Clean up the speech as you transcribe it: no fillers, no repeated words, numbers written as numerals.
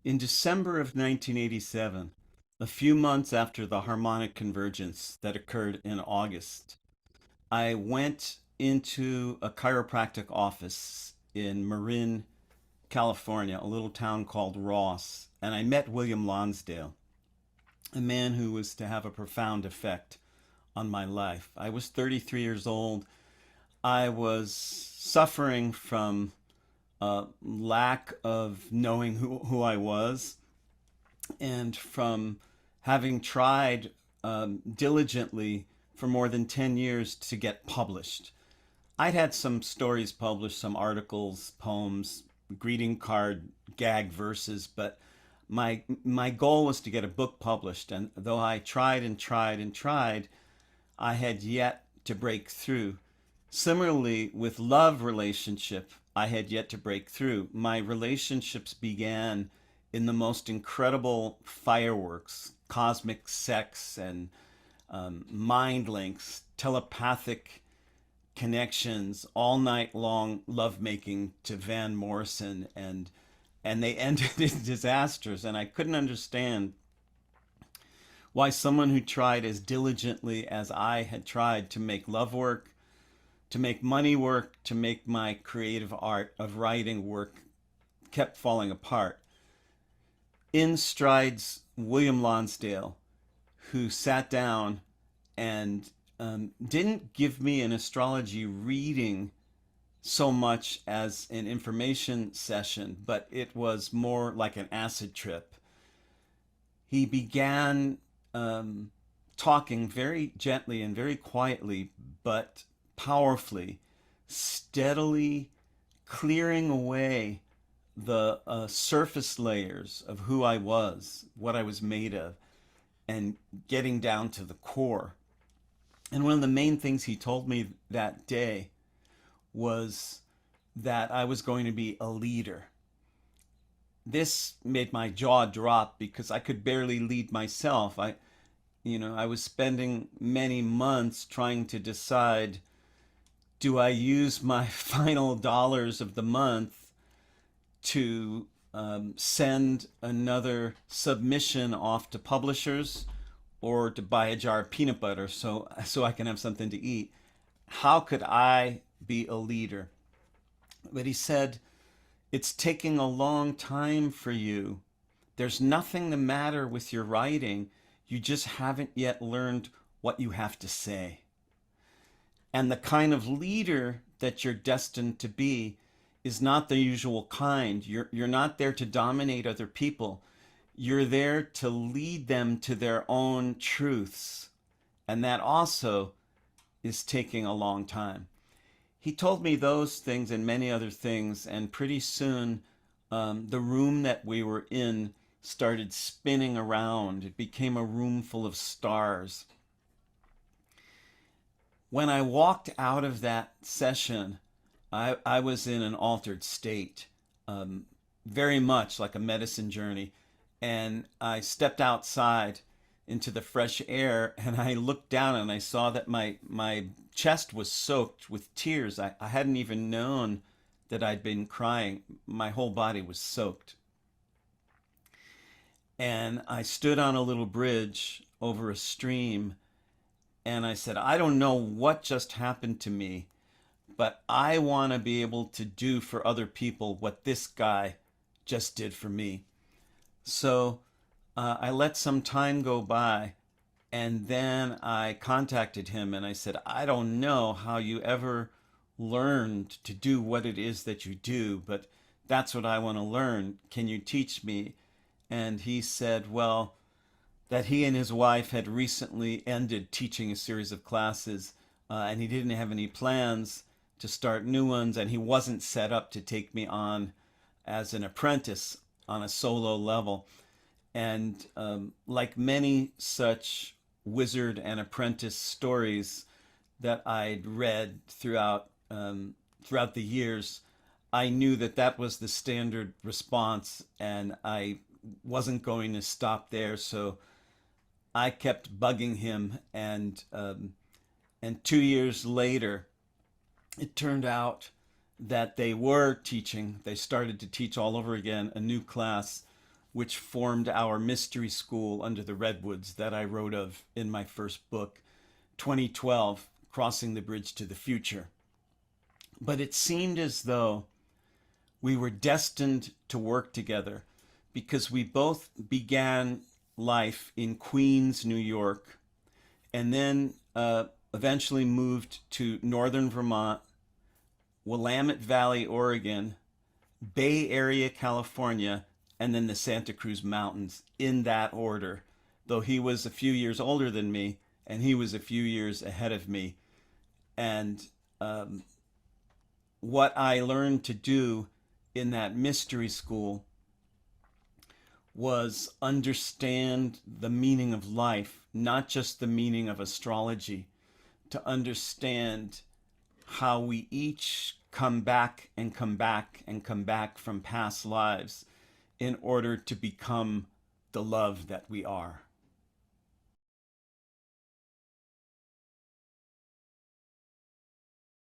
In December of 1987, a few months after the harmonic convergence that occurred in August, I went into a chiropractic office in Marin, California, a little town called Ross, and I met William Lonsdale, a man who was to have a profound effect on my life. I was 33 years old. I was suffering from a lack of knowing who I was and from having tried diligently for more than 10 years to get published. I'd had some stories published, some articles, poems, greeting card gag verses, but my goal was to get a book published. And though I tried and tried and tried, I had yet to break through. Similarly, with love relationship, I had yet to break through. My relationships began in the most incredible fireworks, cosmic sex, and mind links, telepathic connections, all night long lovemaking to Van Morrison, and they ended in disasters. And I couldn't understand why someone who tried as diligently as I had tried to make love work, to make money work, to make my creative art of writing work kept falling apart. In strides William Lonsdale, who sat down and didn't give me an astrology reading so much as an information session, but it was more like an acid trip. He began talking very gently and very quietly, but powerfully, steadily clearing away the surface layers of who I was, what I was made of, and getting down to the core. And one of the main things he told me that day was that I was going to be a leader. This made my jaw drop because I could barely lead myself. I was spending many months trying to decide, do I use my final dollars of the month to send another submission off to publishers or to buy a jar of peanut butter so I can have something to eat? How could I be a leader? But he said, it's taking a long time for you. There's nothing the matter with your writing. You just haven't yet learned what you have to say. And the kind of leader that you're destined to be is not the usual kind. You're not there to dominate other people. You're there to lead them to their own truths. And that also is taking a long time. He told me those things and many other things, and pretty soon the room that we were in started spinning around. It became a room full of stars. When I walked out of that session, I was in an altered state, very much like a medicine journey. And I stepped outside into the fresh air and I looked down and I saw that my chest was soaked with tears. I hadn't even known that I'd been crying. My whole body was soaked. And I stood on a little bridge over a stream and I said, I don't know what just happened to me, but I want to be able to do for other people what this guy just did for me. So I let some time go by and then I contacted him and I said, I don't know how you ever learned to do what it is that you do, but that's what I want to learn. Can you teach me? And he said, well, that he and his wife had recently ended teaching a series of classes and he didn't have any plans to start new ones, and he wasn't set up to take me on as an apprentice on a solo level. And like many such wizard and apprentice stories that I'd read throughout the years, I knew that that was the standard response, and I wasn't going to stop there. So I kept bugging him, and 2 years later, it turned out that they were teaching. They started to teach all over again a new class which formed our mystery school under the redwoods that I wrote of in my first book, 2012, Crossing the Bridge to the Future. But it seemed as though we were destined to work together because we both began life in Queens, New York, and then eventually moved to northern Vermont, Willamette Valley, Oregon, Bay Area, California, and then the Santa Cruz Mountains in that order. Though he was a few years older than me and he was a few years ahead of me. And what I learned to do in that mystery school was understand the meaning of life, not just the meaning of astrology, to understand how we each come back and come back and come back from past lives in order to become the love that we are.